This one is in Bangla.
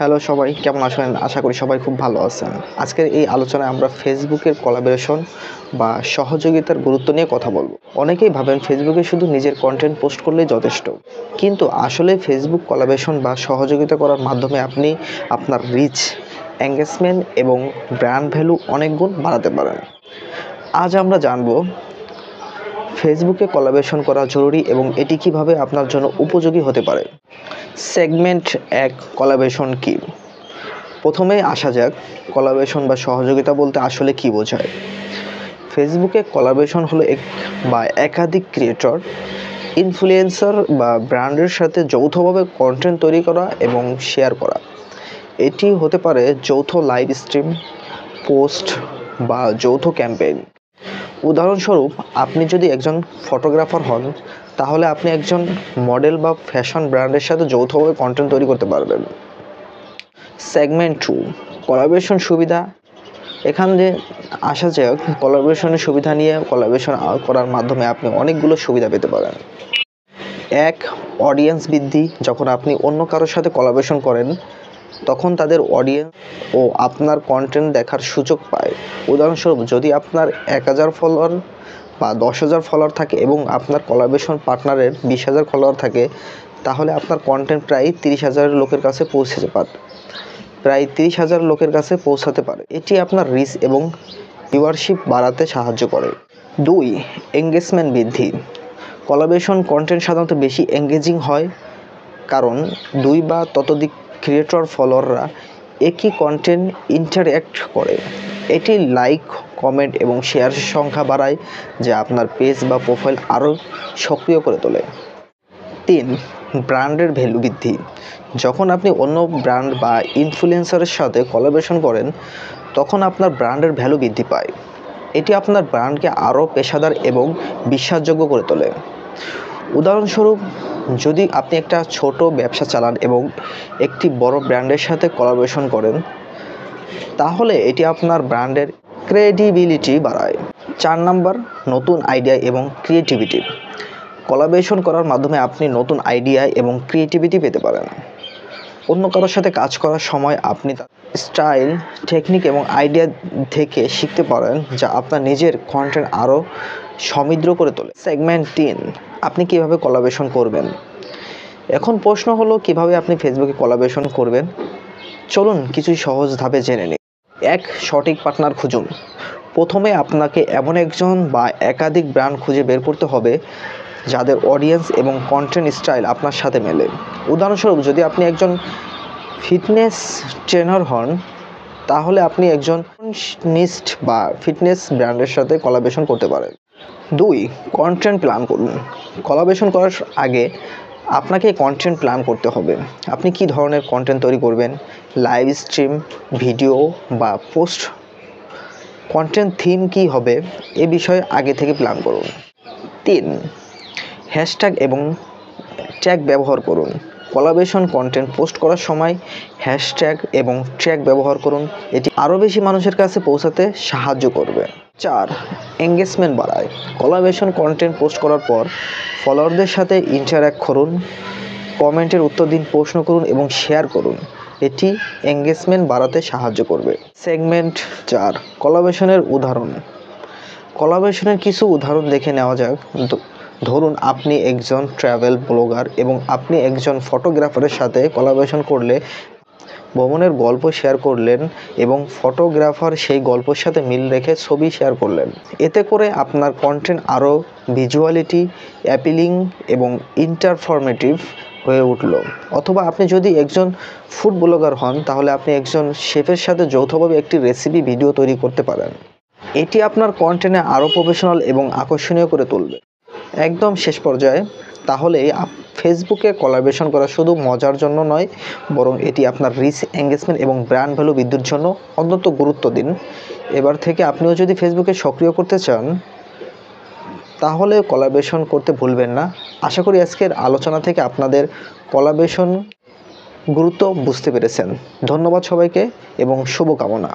হ্যালো সবাই, কেমন আছেন? আশা করি সবাই খুব ভালো আছেন। আজকের এই আলোচনায় আমরা ফেসবুকের কোলাবোরেশন বা সহযোগিতার গুরুত্ব নিয়ে কথা বলব। অনেকেই ভাবেন ফেসবুকে শুধু নিজের কন্টেন্ট পোস্ট করলেই যথেষ্ট, কিন্তু আসলে ফেসবুক কোলাবোরেশন বা সহযোগিতা করার মাধ্যমে আপনি আপনার রিচ, এঙ্গেজমেন্ট এবং ব্র্যান্ড ভ্যালু অনেক গুণ বাড়াতে পারেন। আজ আমরা জানব ফেসবুকে কোলাবোরেশন করা জরুরি এবং এটি কিভাবে আপনার জন্য উপযোগী হতে পারে। সেগমেন্ট ১, কোলাবোরেশন কি? প্রথমে আসা যাক, কোলাবোরেশন বা সহযোগিতা বলতে আসলে কি বোঝায়। ফেসবুকে কোলাবোরেশন হলো একাধিক ক্রিয়েটর, ইনফ্লুয়েন্সার বা ব্র্যান্ডের সাথে যৌথভাবে কন্টেন্ট তৈরি করা এবং শেয়ার করা। এটি হতে পারে যৌথ লাইভ স্ট্রিম, পোস্ট বা যৌথ ক্যাম্পেইন। উদাহরণস্বরূপ, আপনি যদি একজন ফটোগ্রাফার হন, তাহলে আপনি একজন মডেল বা ফ্যাশন ব্র্যান্ডের সাথে যৌথভাবে কন্টেন্ট তৈরি করতে পারবেন। সেগমেন্ট 2, কোলাবোরেশন সুবিধা। এখানে আসা যাক, কোলাবোরেশনের সুবিধা নিয়ে। কোলাবোরেশন করার মাধ্যমে আপনি অনেকগুলো সুবিধা পেতে পারেন। ১, অডিয়েন্স বৃদ্ধি। যখন আপনি অন্য কারোর সাথে কোলাবোরেশন করেন, তখন তাদের অডিয়েন্স ও আপনার কন্টেন্ট দেখার সুযোগ পায়। উদাহরণস্বরূপ, যদি আপনার 1000 ফলোয়ার বা 10,000 ফলোয়ার থাকে এবং আপনার কোলাবোরেশন পার্টনারের 20,000 ফলোয়ার থাকে, তাহলে আপনার কন্টেন্ট প্রায় 30,000 লোকের কাছে পৌঁছাতে পারে। এটি আপনার রিচ এবং ভিউয়ারশিপ বাড়াতে সাহায্য করে। 2, এঙ্গেজমেন্ট বৃদ্ধি। কোলাবোরেশন কন্টেন্ট সাধারণত বেশি এঙ্গেজিং হয়, কারণ 2 বা ততোধিক ক্রিয়েটর ফলোয়াররা একই কন্টেন্ট ইন্টারঅ্যাক্ট করে। এটি লাইক, কমেন্ট এবং শেয়ারের সংখ্যা বাড়ায়, যা আপনার পেজ বা প্রোফাইল আরও সক্রিয় করে তোলে। 3, ব্র্যান্ডের ভ্যালু বৃদ্ধি। যখন আপনি অন্য ব্র্যান্ড বা ইনফ্লুয়েন্সারের সাথে কোলাবোরেশন করেন, তখন আপনার ব্র্যান্ডের ভ্যালু বৃদ্ধি পায়। এটি আপনার ব্র্যান্ডকে আরও পেশাদার এবং বিশ্বাসযোগ্য করে তোলে। উদাহরণস্বরূপ, যদি আপনি একটা ছোট ব্যবসা চালান এবং একটি বড় ব্র্যান্ডের সাথে কোলাবোরেশন করেন, তাহলে এটি আপনার ব্র্যান্ডের ক্রেডিবিলিটি বাড়ায়। 4 নাম্বার, নতুন আইডিয়া এবং ক্রিয়েটিভিটি। কোলাবোরেশন করার মাধ্যমে আপনি নতুন আইডিয়া এবং ক্রিয়েটিভিটি পেতে পারেন। অন্য কারোর সাথে কাজ করার সময় আপনি তার স্টাইল, টেকনিক এবং আইডিয়া থেকে শিখতে পারেন, যা আপনার নিজের কন্টেন্ট আরও সমৃদ্ধ করে তোলে। সেগমেন্ট 3, আপনি কিভাবে কোলাবোরেশন করবেন। এখন প্রশ্ন হলো, কিভাবে আপনি ফেসবুকে কোলাবোরেশন করবেন। চলুন কিছু সহজ ধাপে জেনে নিই। 1, সঠিক পার্টনার খুঁজুন। প্রথমে আপনাকে এমন একজন বা একাধিক ব্র্যান্ড খুঁজে বের করতে হবে যাদের অডিয়েন্স এবং কন্টেন্ট স্টাইল আপনার সাথে মেলে। উদাহরণস্বরূপ, যদি আপনি একজন ফিটনেস ট্রেনার হন, তাহলে আপনি একজন নিস্ট বা ফিটনেস ব্র্যান্ডের সাথে কোলাবোরেশন করতে পারেন। 2, কন্টেন্ট প্ল্যান করুন। কোলাবোরেশন করার আগে আপনাকে কন্টেন্ট প্ল্যান করতে হবে। আপনি কী ধরনের কন্টেন্ট তৈরি করবেন, লাইভ স্ট্রিম, ভিডিও বা পোস্ট, কন্টেন্ট থিম কী হবে, এ বিষয়ে আগে থেকে প্ল্যান করুন। 3, হ্যাশট্যাগ এবং ট্যাগ ব্যবহার করুন। কোলাবোরেশন কন্টেন্ট পোস্ট করার সময় হ্যাশট্যাগ এবং ট্যাগ ব্যবহার করুন। এটি আরও বেশি মানুষের কাছে পৌঁছাতে সাহায্য করবে। 4, এঙ্গেজমেন্ট বাড়ায়। কোলাবোরেশন কন্টেন্ট পোস্ট করার পর ফলোয়ারদের সাথে ইন্টারঅ্যাক্ট করুন, কমেন্টের উত্তর দিন, প্রশ্ন করুন এবং শেয়ার করুন। এটি এঙ্গেজমেন্ট বাড়াতে সাহায্য করবে। সেগমেন্ট 4, কোলাবোরেশনের উদাহরণ। কোলাবোরেশনের কিছু উদাহরণ দেখে নেওয়া যাক। ধরুন, আপনি একজন ট্রাভেল ব্লগার এবং আপনি একজন ফটোগ্রাফারের সাথে কোলাবোরেশন করলে ভ্রমণের গল্প শেয়ার করলেন এবং ফটোগ্রাফার সেই গল্পের সাথে মিল রেখে ছবি শেয়ার করলেন। এতে করে আপনার কন্টেন্ট আরও ভিজুয়ালিটি অ্যাপিলিং এবং ইন্টারফরমেটিভ হয়ে উঠল। অথবা আপনি যদি একজন ফুড ব্লগার হন, তাহলে আপনি একজন শেফের সাথে যৌথভাবে একটি রেসিপি ভিডিও তৈরি করতে পারেন। এটি আপনার কন্টেন্টে আরও প্রফেশনাল এবং আকর্ষণীয় করে তুলবে। একদম শেষ পর্যায়ে, তাহলে ফেসবুকে কোলাবোরেশন করা শুধু মজার জন্য নয়, বরং এটি আপনার রিচ, এঙ্গেজমেন্ট এবং ব্র্যান্ড ভ্যালু বৃদ্ধির জন্য অত্যন্ত গুরুত্ব দিন। এবার থেকে আপনিও যদি ফেসবুকে সক্রিয় করতে চান, তাহলে কোলাবোরেশন করতে ভুলবেন না। আশা করি আজকের আলোচনা থেকে আপনাদের কোলাবোরেশন গুরুত্ব বুঝতে পেরেছেন। ধন্যবাদ সবাইকে এবং শুভকামনা।